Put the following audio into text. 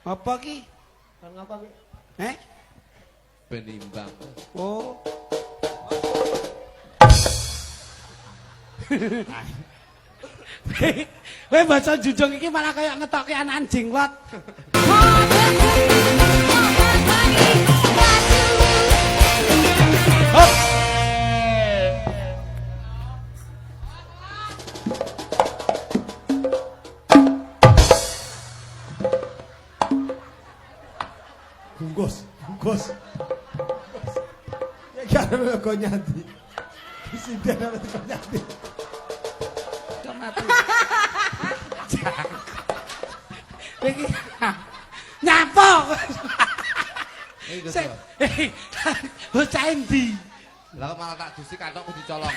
Apa ki? Kan ngapa ki? Benimbang. Oh. Kowe baca junjung iki malah kayak ngetokke anak anjing wat. Hop. Bungkus, bungkus. Ya karena kau nyanti. Presiden apa kau nyanti? Iki nyapa. Sik. Bocah endi? Lah malah tak dusi kantongku dicolong.